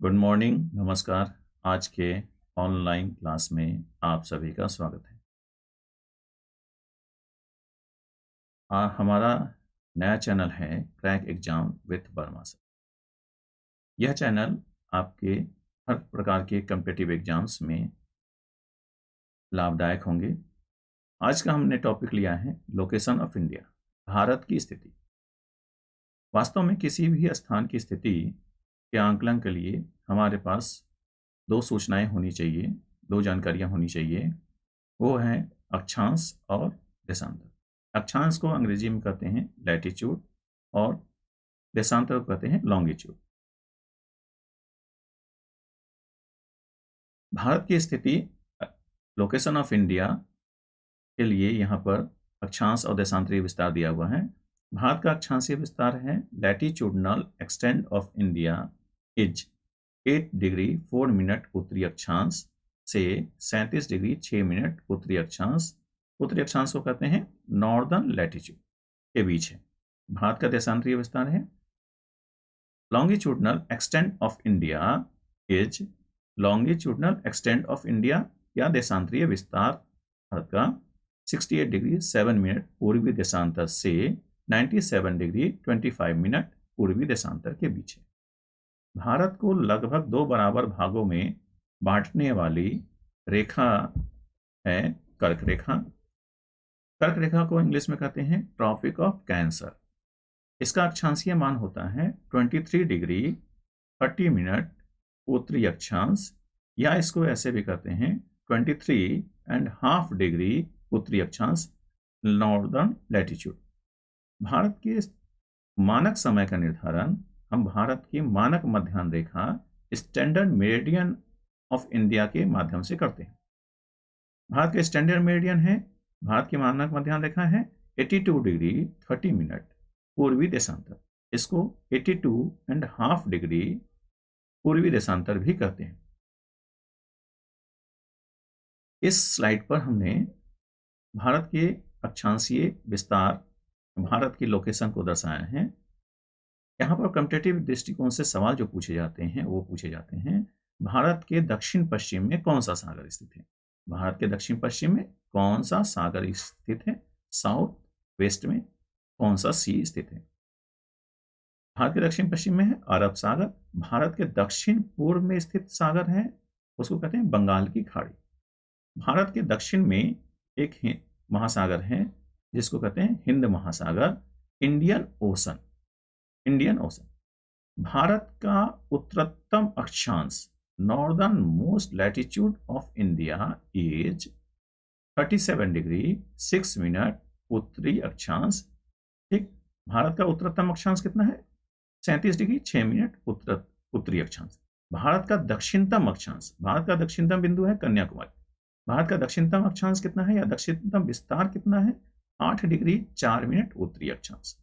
Good morning, नमस्कार। आज के ऑनलाइन क्लास में आप सभी का स्वागत है। हमारा नया चैनल है crack exam with Verma sir. यह चैनल आपके हर प्रकार के कॉम्पिटिटिव एग्जाम्स में लाभदायक होंगे। आज का हमने टॉपिक लिया है लोकेशन ऑफ इंडिया, भारत की स्थिति। वास्तव में किसी भी स्थान की स्थिति के आंकलन के लिए हमारे पास दो सूचनाएं होनी चाहिए, दो जानकारियां होनी चाहिए। वो हैं अक्षांश और देशांतर। अक्षांश को अंग्रेजी में कहते हैं लैटिट्यूड और देशांतर को कहते हैं लॉन्गिट्यूड। भारत की स्थिति, लोकेशन ऑफ इंडिया के लिए यहाँ पर अक्षांश और देशांतरीय विस्तार दिया हुआ है। भारत का अक्षांशीय विस्तार है latitudinal extent of India is 8 degree 4 minute उत्तरी अक्षांश से 37 डिग्री 6 मिनट उत्तरी अक्षांश, उत्तरी अक्षांश को कहते हैं नॉर्दर्न लैटिट्यूड, के बीच है। भारत का देशांतरीय विस्तार है longitudinal extent of India is, longitudinal extent of India या देशांतरीय विस्तार भारत का 68 डिग्री 7 मिनट पूर्वी देशांतर से 97 डिग्री 25 मिनट पूर्वी देशांतर के बीच है। भारत को लगभग दो बराबर भागों में बांटने वाली रेखा है कर्क रेखा। कर्क रेखा को इंग्लिश में कहते हैं ट्रॉपिक ऑफ कैंसर। इसका अक्षांशीय मान होता है 23 डिग्री 30 मिनट उत्तरी अक्षांश, या इसको ऐसे भी कहते हैं 23.5 डिग्री उत्तरी अक्षांश, नॉर्दर्न लैटिट्यूड। भारत के मानक समय का निर्धारण हम भारत की मानक मध्याह्न रेखा स्टैंडर्ड मेरिडियन ऑफ इंडिया के माध्यम से करते हैं। भारत का स्टैंडर्ड मेरिडियन है, भारत की मानक मध्याह्न रेखा है 82 डिग्री 30 मिनट पूर्वी देशांतर। इसको 82.5 डिग्री पूर्वी देशांतर भी कहते हैं। इस स्लाइड पर हमने भारत के अक्षांशीय विस्तार, भारत की लोकेशन को दर्शाया है। यहाँ पर कॉम्पिटिटिव दृष्टिकोण से सवाल जो पूछे जाते हैं वो पूछे जाते हैं भारत के दक्षिण पश्चिम में कौन सा सागर स्थित है। भारत के दक्षिण पश्चिम में कौन सा सागर स्थित है, साउथ वेस्ट में कौन सा सी स्थित है। भारत के दक्षिण पश्चिम में है अरब सागर। भारत के दक्षिण पूर्व में स्थित सागर है, उसको कहते हैं बंगाल की खाड़ी। भारत के दक्षिण में एक महासागर है जिसको कहते हैं हिंद महासागर, Indian ocean, Indian ocean. Bharat का उत्तरतम अक्षांश, northern most latitude of India is 37 degree 6 minute उत्तरी अक्षांश। ठीक, भारत का उत्तरतम अक्षांश कितना है? 37 डिग्री 6 मिनट उत्तरी अक्षांश। भारत का दक्षिणतम अक्षांश, भारत का दक्षिणतम बिंदु है कन्याकुमारी। भारत का दक्षिणतम अक्षांश कितना है या दक्षिणतम विस्तार कितना है? 8 डिग्री 4 मिनट उत्तरी अक्षांश।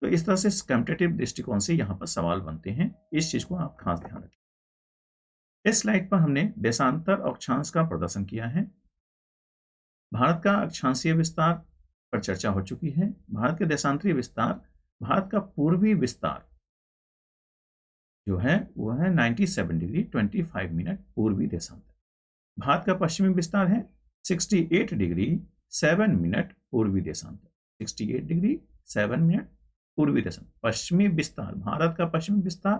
तो इस तरह से कॉम्पिटिटिव दृष्टिकोण से यहाँ पर सवाल बनते हैं, इस चीज को आप खास ध्यान रखें। इस स्लाइड पर हमने देशांतर और अक्षांश का प्रदर्शन किया है। भारत का अक्षांशीय विस्तार पर चर्चा हो चुकी है। भारत के देशांतरीय विस्तार, भारत का पूर्वी विस्तार जो है वो है 97 डिग्री 25 मिनट पूर्वी देशांतर। भारत का पश्चिमी विस्तार है 68 डिग्री 7 मिनट पूर्वी देशांतर, 68 डिग्री 7 मिनट पूर्वी देशांतर। पश्चिमी विस्तार, भारत का पश्चिमी विस्तार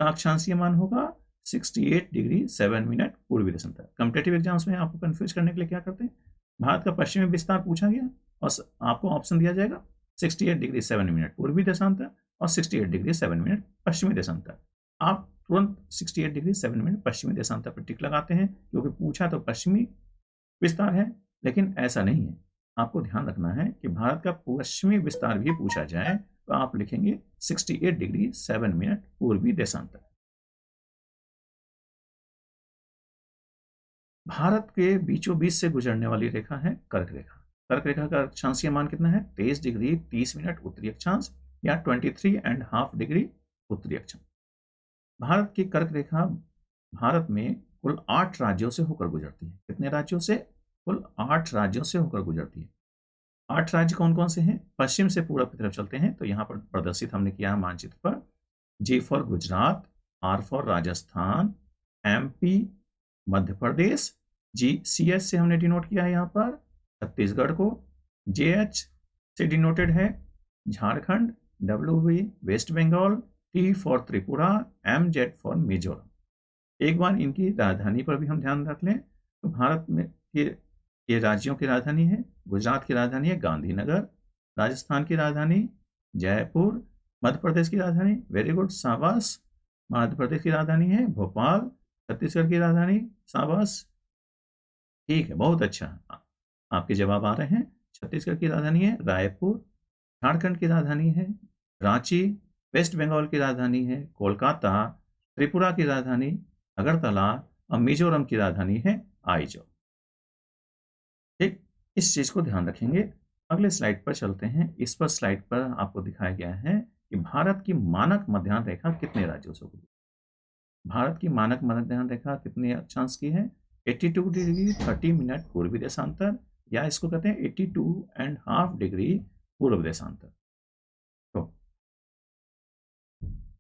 का अक्षांशीय मान होगा 68 डिग्री 7 मिनट पूर्वी देशांतर। कॉम्पिटिटिव एग्जाम्स में आपको कंफ्यूज करने के लिए क्या करते हैं, भारत का पश्चिमी विस्तार पूछा गया और आपको ऑप्शन दिया जाएगा 68 डिग्री 7 मिनट पूर्वी देशांतर और 68 डिग्री 7 मिनट पश्चिमी देशांतर। आप तुरंत 68 डिग्री 7 मिनट पश्चिमी देशांतर पर टिक लगाते हैं क्योंकि पूछा तो पश्चिमी विस्तार है, लेकिन ऐसा नहीं है। आपको ध्यान रखना है कि भारत का पश्चिमी विस्तार भी पूछा जाए तो आप लिखेंगे 68 डिग्री 7 मिनट पूर्वी देशांतर। भारत के बीचों बीच से गुजरने वाली रेखा है कर्क रेखा। कर्क रेखा का अक्षांशीय मान कितना है? 23 डिग्री 30 मिनट उत्तरी अक्षांश या 23.5 डिग्री उत्तरी अक्षांश। भारत की कर्क रेखा भारत में कुल 8 राज्यों से होकर गुजरती है। कितने राज्यों से? कुल 8 राज्यों से होकर गुजरती है। 8 राज्य कौन कौन से हैं? पश्चिम से पूर्व की तरफ चलते हैं तो यहाँ पर प्रदर्शित हमने किया है मानचित्र पर। J for Gujarat, R for Rajasthan, MP, Madhya Pradesh, CH से हमने डिनोट किया है यहाँ पर छत्तीसगढ़ को, जेएच से डिनोटेड है Jharkhand, WB West Bengal, T for Tripura, MZ for Mizoram. एक बार इनकी राजधानी पर भी हम ध्यान रख लें तो भारत में ये राज्यों की राजधानी है। गुजरात की राजधानी है गांधीनगर, राजस्थान की राजधानी जयपुर, मध्य प्रदेश की राजधानी, वेरी गुड, शाबाश, मध्य प्रदेश की राजधानी है भोपाल, छत्तीसगढ़ की राजधानी, शाबाश, ठीक है, बहुत अच्छा, आपके जवाब आ रहे हैं। छत्तीसगढ़ की राजधानी है रायपुर, झारखंड की राजधानी है रांची, वेस्ट बंगाल की राजधानी है कोलकाता, त्रिपुरा की राजधानी अगरतला और मिजोरम की राजधानी है आइजॉल। ठीक, इस चीज को ध्यान रखेंगे। अगले स्लाइड पर चलते हैं। इस पर स्लाइड पर आपको दिखाया गया है कि भारत की मानक मध्याह्न रेखा कितने राज्यों से गुजरती है। भारत की मानक मध्याह्न रेखा कितने अक्षांश की है? 82 डिग्री 30 मिनट पूर्वी देशांतर, या इसको कहते हैं 82.5 डिग्री पूर्व देशांतर।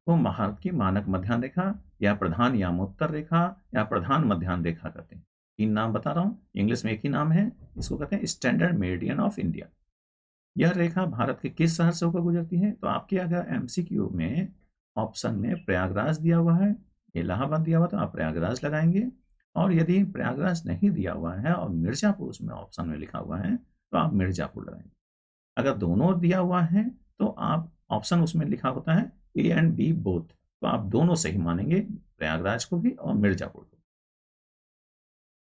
तो भारत की मानक मध्याह्न रेखा या प्रधान यामोत्तर रेखा या प्रधान मध्याह्न रेखा कहते हैं। तीन नाम बता रहा हूं, इंग्लिश में एक ही नाम है, इसको कहते हैं स्टैंडर्ड मेरिडियन ऑफ इंडिया। यह रेखा भारत के किस शहर से होकर गुजरती है? तो आपके अगर एमसीक्यू में ऑप्शन में प्रयागराज दिया हुआ है, इलाहाबाद दिया हुआ तो आप प्रयागराज लगाएंगे, और यदि प्रयागराज नहीं दिया हुआ है और मिर्जापुर उसमें ऑप्शन में लिखा हुआ है तो आप मिर्जापुर लगाएंगे। अगर दोनों दिया हुआ है तो आप ऑप्शन उसमें लिखा होता है ए एंड बी बोथ, तो आप दोनों सही मानेंगे, प्रयागराज को भी और मिर्जापुर को।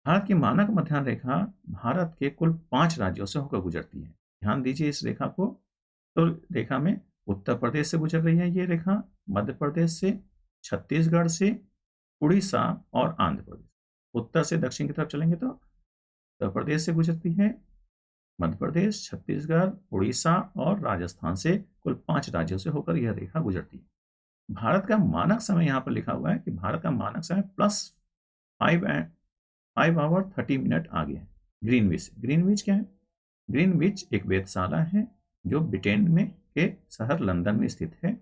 भारत की मानक मध्याह्न रेखा भारत के कुल 5 राज्यों से होकर गुजरती है। ध्यान दीजिए इस रेखा को। तो रेखा में उत्तर प्रदेश से गुजर रही है ये रेखा, मध्य प्रदेश से, छत्तीसगढ़ से, उड़ीसा और आंध्र प्रदेश। उत्तर से दक्षिण की तरफ चलेंगे तो उत्तर प्रदेश से गुजरती है, मध्य प्रदेश, छत्तीसगढ़, उड़ीसा और राजस्थान से कुल 5 राज्यों से होकर यह रेखा गुजरती है। भारत का मानक समय यहाँ पर लिखा हुआ है कि भारत का मानक समय +5 आवर 30 मिनट आगे है ग्रीनविच से। ग्रीनविच क्या है? ग्रीनविच एक वेधशाला है जो ब्रिटेन में के शहर लंदन में स्थित है।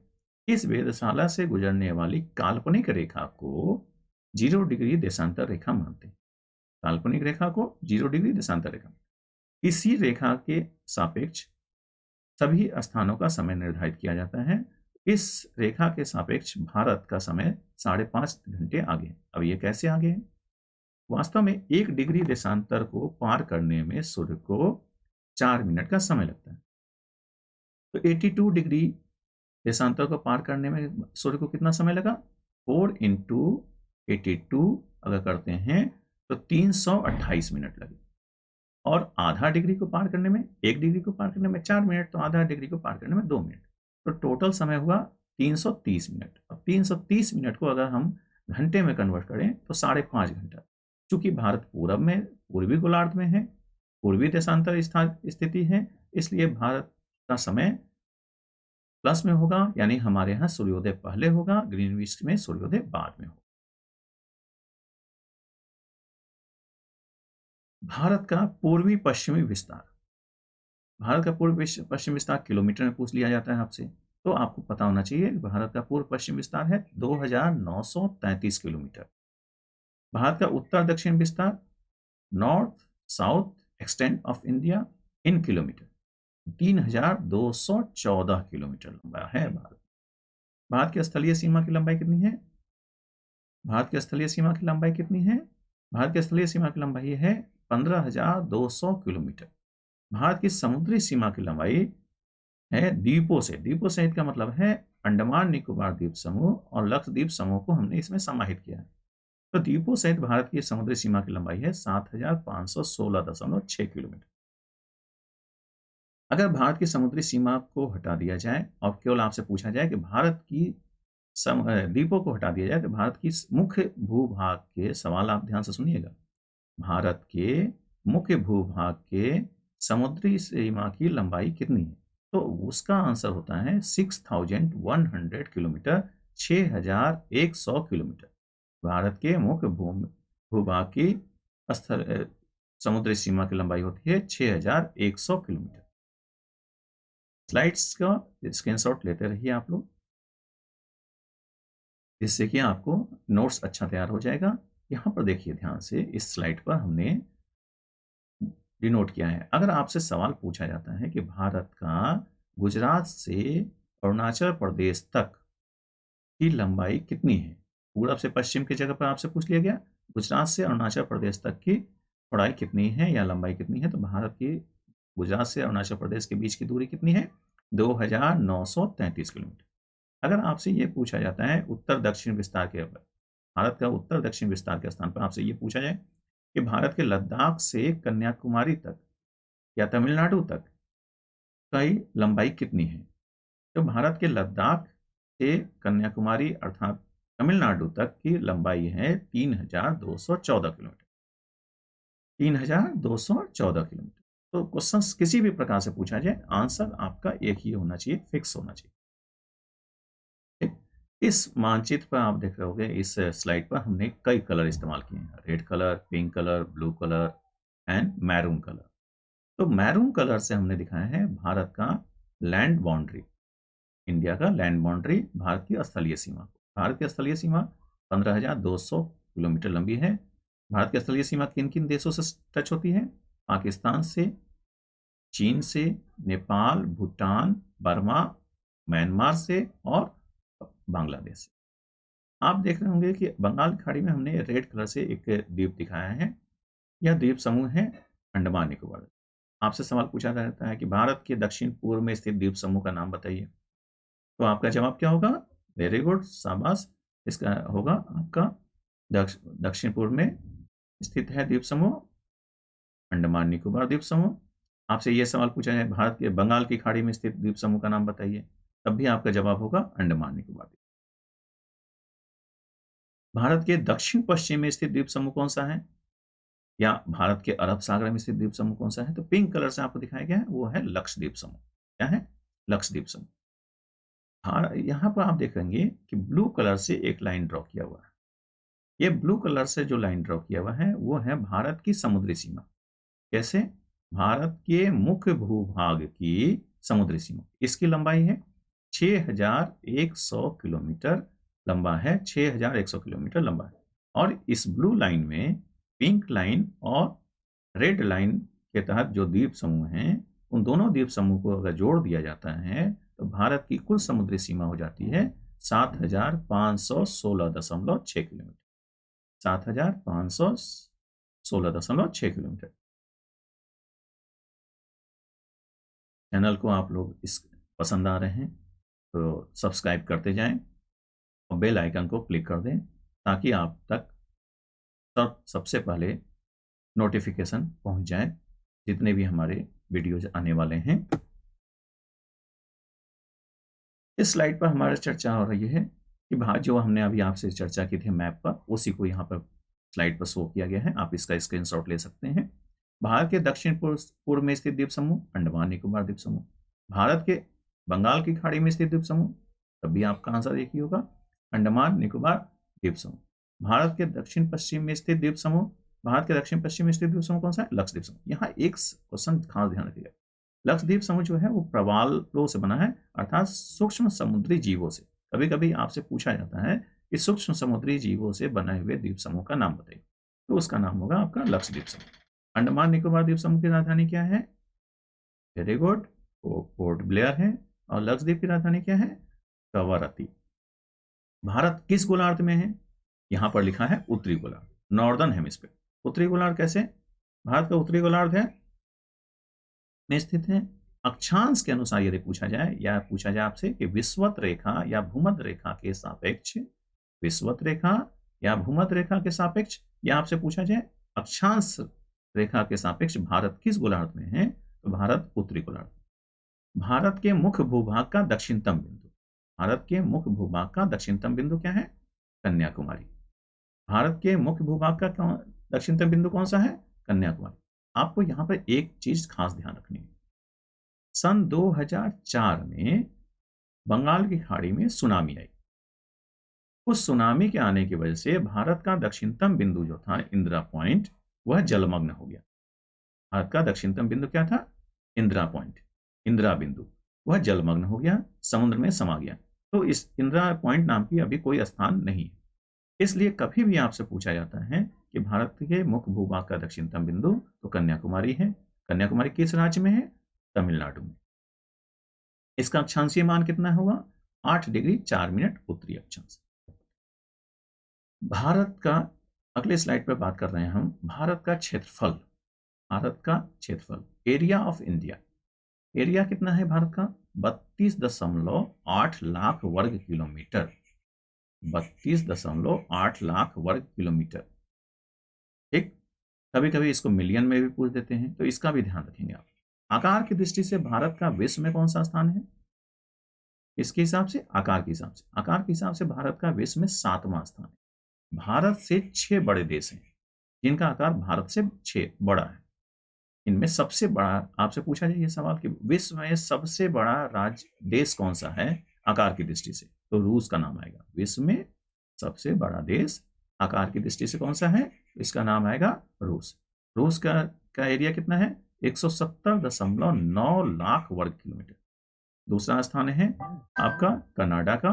इस वेधशाला से गुजरने वाली काल्पनिक रेखा को 0 डिग्री देशांतर रेखा मानते हैं। काल्पनिक रेखा को 0 डिग्री देशांतर रेखा, इसी रेखा के सापेक्ष सभी स्थानों का समय निर्धारित किया जाता है। इस रेखा के सापेक्ष भारत का समय 5.5 घंटे आगे है। अब ये कैसे आगे है? वास्तव में 1 डिग्री देशांतर को पार करने में सूर्य को 4 मिनट का समय लगता है। तो 82 डिग्री देशांतर को पार करने में सूर्य को कितना समय लगा? 4 × 82 अगर करते हैं तो 328 मिनट लगे। और आधा डिग्री को पार करने में, 1 डिग्री को पार करने में 4 मिनट, तो आधा डिग्री को पार करने में 2 मिनट, तो टोटल समय हुआ 330 मिनट। अब 330 मिनट को अगर हम घंटे में कन्वर्ट करें तो 5.5 घंटा। चूंकि भारत पूरब में, पूर्वी गोलार्ध में है, पूर्वी देशांतर स्थिति है, इसलिए भारत का समय प्लस में होगा, यानी हमारे यहाँ सूर्योदय पहले होगा, ग्रीनविच में सूर्योदय बाद में होगा। भारत का पूर्वी पश्चिमी विस्तार, भारत का पूर्व पश्चिम विस्तार किलोमीटर में पूछ लिया जाता है आपसे, तो आपको पता होना चाहिए भारत का पूर्व पश्चिम विस्तार है 2933 किलोमीटर। भारत का उत्तर दक्षिण विस्तार, north south extent of India in kilometre, 3214 kilometre लंबा है भारत। भारत की स्थलीय सीमा की लंबाई कितनी है? भारत की स्थलीय सीमा की लंबाई कितनी है? भारत की स्थलीय सीमा की लंबाई है 15,200 किलोमीटर। भारत की समुद्री सीमा की लंबाई है द्वीपों से, द्वीपों सहित का मतलब है अंडमान निकोबार द्वीप समूह और लक्षद्वीप समूह को हमने इसमें समाहित किया है। तो द्वीपों सहित भारत की समुद्री सीमा की लंबाई है 7,516.6 किलोमीटर। अगर भारत की समुद्री सीमा को हटा दिया जाए और केवल आपसे पूछा जाए कि भारत की द्वीपों को हटा दिया जाए तो भारत की मुख्य भूभाग के, सवाल आप ध्यान से सुनिएगा, भारत के मुख्य भूभाग के समुद्री सीमा की लंबाई कितनी है? तो उसका आंसर होता है 6100 किलोमीटर, 6100 किलोमीटर। भारत के मुख्य भूभाग की समुद्री सीमा की लंबाई होती है 6100 किलोमीटर। स्लाइड्स का स्क्रीनशॉट लेते रहिए आप लोग। जिससे कि आपको नोट्स अच्छा तैयार हो जाएगा। यहाँ पर देखिए ध्यान से, इस स्लाइड पर हमने डिनोट किया है। अगर आपसे सवाल पूछा जाता है कि भारत का गुजरात से अरुणाचल प्रदेश तक की लंबाई कितनी है, पूरब से पश्चिम की जगह पर आपसे पूछ लिया गया गुजरात से अरुणाचल प्रदेश तक की चौड़ाई कितनी है या लंबाई कितनी है, तो भारत की गुजरात से अरुणाचल प्रदेश के बीच की दूरी कितनी है, 2933 किलोमीटर। अगर आपसे ये पूछा जाता है उत्तर दक्षिण विस्तार के, भारत का उत्तर दक्षिण विस्तार के स्थान पर आपसे ये पूछा जाए कि भारत के लद्दाख से कन्याकुमारी तक या तमिलनाडु तक की लंबाई कितनी है, तो भारत के लद्दाख से कन्याकुमारी अर्थात तमिलनाडु तक की लंबाई है 3214 किलोमीटर। 3214 किलोमीटर। तो क्वेश्चन किसी भी प्रकार से पूछा जाए, आंसर आपका एक ही होना चाहिए, फिक्स होना चाहिए। इस मानचित्र पर आप देख रहे होंगे, इस स्लाइड पर हमने कई कलर इस्तेमाल किए हैं, red colour, pink colour, blue colour and maroon colour. तो मैरून कलर से हमने दिखाया है भारत का लैंड बाउंड्री, इंडिया का लैंड बाउंड्री, भारत की स्थलीय सीमा। भारत की स्थलीय सीमा 15,200 किलोमीटर लंबी है। भारत की स्थलीय सीमा किन किन देशों से टच होती है, पाकिस्तान से, चीन से, नेपाल, भूटान, बर्मा, म्यांमार से और बांग्लादेश से। आप देख रहे होंगे कि बंगाल की खाड़ी में हमने रेड कलर से एक द्वीप दिखाया है, यह द्वीप समूह है अंडमान निकोबार। आपसे सवाल पूछा जाता है कि भारत के दक्षिण पूर्व में स्थित द्वीप समूह का नाम बताइए, तो आपका जवाब क्या होगा, वेरी गुड, शाबाश। इसका होगा आपका दक्षिण पूर्व में स्थित है द्वीप समूह अंडमान निकोबार द्वीप समूह। आपसे यह सवाल पूछा जाए भारत के बंगाल की खाड़ी में स्थित द्वीप समूह का नाम बताइए, तब भी आपका जवाब होगा अंडमान निकोबार द्वीप। भारत के दक्षिण पश्चिम में स्थित द्वीप समूह कौन सा है, या भारत के अरब सागर में स्थित द्वीप समूह कौन सा है, तो पिंक कलर से आपको दिखाया गया है, वो है लक्षद्वीप समूह। क्या है, लक्षद्वीप समूह। हाँ, यहाँ पर आप देखेंगे कि ब्लू कलर से एक लाइन ड्रॉ किया हुआ है। ये ब्लू कलर से जो लाइन ड्रॉ किया हुआ है वो है भारत की समुद्री सीमा। कैसे, भारत के मुख्य भूभाग की समुद्री सीमा, इसकी लंबाई है 6100 किलोमीटर लंबा है, 6100 किलोमीटर लंबा है। और इस ब्लू लाइन में पिंक लाइन और रेड लाइन के तहत जो द्वीप समूह हैं, उन दोनों द्वीप समूह को अगर जोड़ दिया जाता है तो भारत की कुल समुद्री सीमा हो जाती है 7516.6 किलोमीटर। 7516.6 किलोमीटर। चैनल को आप लोग इस पसंद आ रहे हैं तो सब्सक्राइब करते जाएं और बेल आइकन को क्लिक कर दें, ताकि आप तक सबसे पहले नोटिफिकेशन पहुंच जाए जितने भी हमारे वीडियोज आने वाले हैं। इस स्लाइड पर हमारी चर्चा हो रही है कि जो हमने अभी आपसे चर्चा की थी मैप पर, उसी को यहाँ पर स्लाइड पर शो किया गया है, आप इसका स्क्रीनशॉट ले सकते हैं। भारत के दक्षिण पूर्व में स्थित द्वीप समूह अंडमान निकोबार द्वीप समूह। भारत के बंगाल की खाड़ी में स्थित द्वीप समूह, तब भी आपका आंसर एक ही होगा, अंडमान निकोबार द्वीप समूह। भारत के दक्षिण पश्चिम में स्थित द्वीप समूह, भारत के दक्षिण पश्चिम में स्थित द्वीप समूह कौन सा है, लक्षद्वीप समूह। यहाँ एक क्वेश्चन खास ध्यान रखिएगा, लक्षद्वीप समूह जो है वो प्रवालों से बना है, अर्थात सूक्ष्म समुद्री जीवों से। कभी कभी आपसे पूछा जाता है कि सूक्ष्म समुद्री जीवों से बने हुए द्वीप समूह का नाम बताइए, तो उसका नाम होगा आपका लक्षद्वीप समूह। अंडमान निकोबार द्वीप समूह की राजधानी क्या है, वेरी गुड, पोर्ट ब्लेयर है। और लक्षद्वीप की राजधानी क्या है, कवरत्ती। भारत किस गोलार्ध में है, यहां पर लिखा है उत्तरी गोलार्ध, नॉर्दर्न हेमिस्फीयर। उत्तरी गोलार्ध कैसे, भारत का उत्तरी गोलार्ध है में स्थित है। अक्षांश के अनुसार यदि पूछा जाए या पूछा जाए आपसे कि विषुवत रेखा या भूमध्य रेखा के सापेक्ष, विषुवत रेखा या भूमध्य रेखा के सापेक्ष, या आपसे पूछा जाए अक्षांश रेखा के सापेक्ष भारत किस गोलार्ध में है, तो भारत उत्तरी गोलार्ध। भारत के मुख्य भूभाग का दक्षिणतम बिंदु, भारत के मुख्य भूभाग का दक्षिणतम बिंदु क्या है, कन्याकुमारी। भारत के मुख्य भूभाग का दक्षिणतम बिंदु कौन सा है, कन्याकुमारी। आपको यहां पर एक चीज खास ध्यान रखनी है, सन 2004 में बंगाल की खाड़ी में सुनामी आई। उस सुनामी के आने की वजह से भारत का दक्षिणतम बिंदु जो था इंदिरा पॉइंट, वह जलमग्न हो गया। भारत का दक्षिणतम बिंदु क्या था, इंदिरा पॉइंट, इंदिरा बिंदु, वह जलमग्न हो गया, समुद्र में समा गया। तो इस इंदिरा पॉइंट नाम की अभी कोई स्थान नहीं है। इसलिए कभी भी आपसे पूछा जाता है कि भारत के मुख्य भूभाग का दक्षिणतम बिंदु तो कन्याकुमारी है। कन्याकुमारी किस राज्य में है? तमिलनाडु में। इसका अक्षांशीय मान कितना होगा? 8 डिग्री 4 मिनट उत्तरी अक्षांश। भारत का अगले स्लाइड पर बात कर रहे हैं हम भारत का क्षेत्रफल। भारत का क्षेत्रफल, एरिया ऑफ इंडिया। एरिया कितना है भारत का? 32.8 लाख वर्ग किलोमीटर। 32.8 लाख वर्ग किलोमीटर। ठीक। कभी कभी इसको मिलियन में भी पूछ देते हैं, तो इसका भी ध्यान रखेंगे आप। आकार की दृष्टि से भारत का विश्व में कौन सा स्थान है? इसके हिसाब से, आकार के हिसाब से, आकार के हिसाब से भारत का विश्व में 7वां स्थान है। भारत से 6 बड़े देश हैं जिनका आकार भारत से 6 बड़ा है। इनमें सबसे बड़ा आपसे पूछा जाए ये सवाल कि विश्व में सबसे बड़ा राज्य देश कौन सा है आकार की दृष्टि से, तो रूस का नाम आएगा। विश्व में सबसे बड़ा देश आकार की दृष्टि से कौन सा है? इसका नाम आएगा रूस। रूस का एरिया कितना है? 170.9 लाख वर्ग किलोमीटर। दूसरा स्थान है आपका कनाडा का।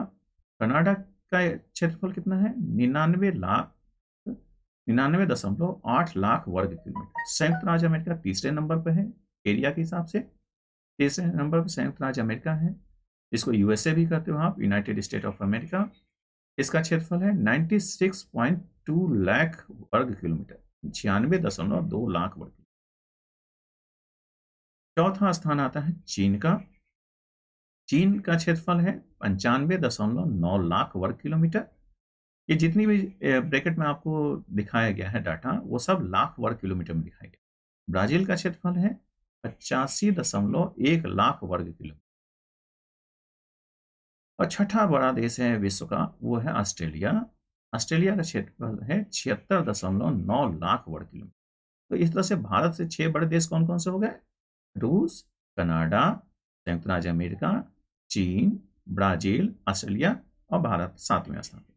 कनाडा का क्षेत्रफल कितना है? 99.8 लाख वर्ग किलोमीटर। संयुक्त राज्य अमेरिका तीसरे नंबर पर है एरिया के हिसाब से। तीसरे नंबर पर संयुक्त राज्य अमेरिका है, इसको यूएसए भी कहते हो आप, यूनाइटेड स्टेट ऑफ अमेरिका। इसका क्षेत्रफल है 96.2 लाख वर्ग किलोमीटर, 96.2 लाख वर्ग। चौथा स्थान आता है चीन का। चीन का क्षेत्रफल है 95.9 लाख वर्ग किलोमीटर। ये जितनी भी ब्रैकेट में आपको दिखाया गया है डाटा, वो सब लाख वर्ग किलोमीटर में दिखाया गया। ब्राजील का क्षेत्रफल है 85.1 लाख वर्ग किलोमीटर। और छठा बड़ा देश है विश्व का, वो है ऑस्ट्रेलिया। ऑस्ट्रेलिया का क्षेत्रफल है 76.9 लाख वर्ग किलोमीटर। तो इस तरह से भारत से 6 बड़े देश कौन कौन से हो गए? रूस, कनाडा, संयुक्त राज्य अमेरिका, चीन, ब्राजील, ऑस्ट्रेलिया और भारत 7वें स्थान पर।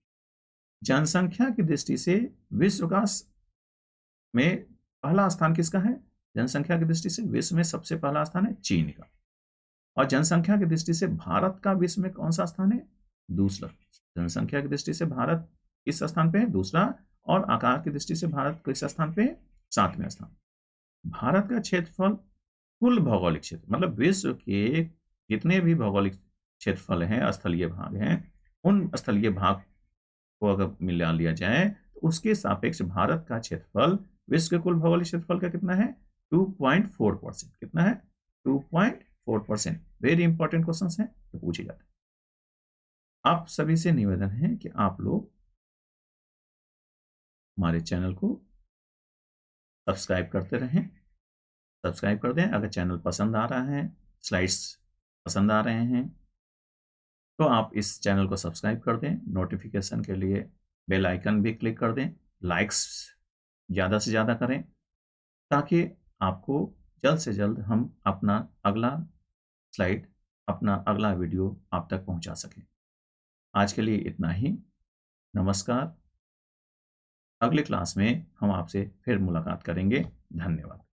जनसंख्या की दृष्टि से विश्व का में पहला स्थान किसका है? जनसंख्या की दृष्टि से विश्व में सबसे पहला स्थान है चीन का। और जनसंख्या की दृष्टि से भारत का विश्व में कौन सा स्थान है? दूसरा। जनसंख्या की दृष्टि से भारत किस स्थान पे है? दूसरा। और आकार की दृष्टि से भारत किस स्थान पे है? 7वें स्थान। भारत का क्षेत्रफल, कुल भौगोलिक क्षेत्र, मतलब विश्व के जितने भी भौगोलिक क्षेत्रफल हैं, स्थलीय भाग हैं, उन स्थलीय भाग को अगर मिला लिया जाए तो उसके सापेक्ष भारत का क्षेत्रफल विश्व के कुल भौगोलिक क्षेत्रफल का कितना है? 2.4%। कितना है? 2.4%। वेरी इंपॉर्टेंट क्वेश्चन है तो पूछे जाते हैं। आप सभी से निवेदन है कि आप लोग हमारे चैनल को सब्सक्राइब करते रहें। सब्सक्राइब कर दें अगर चैनल पसंद आ रहा है, स्लाइड्स पसंद आ रहे हैं तो आप इस चैनल को सब्सक्राइब कर दें। नोटिफिकेशन के लिए बेल आइकन भी क्लिक कर दें। लाइक्स ज़्यादा से ज़्यादा करें ताकि आपको जल्द से जल्द हम अपना अगला स्लाइड, अपना अगला वीडियो आप तक पहुंचा सकें। आज के लिए इतना ही। नमस्कार। अगले क्लास में हम आपसे फिर मुलाकात करेंगे। धन्यवाद।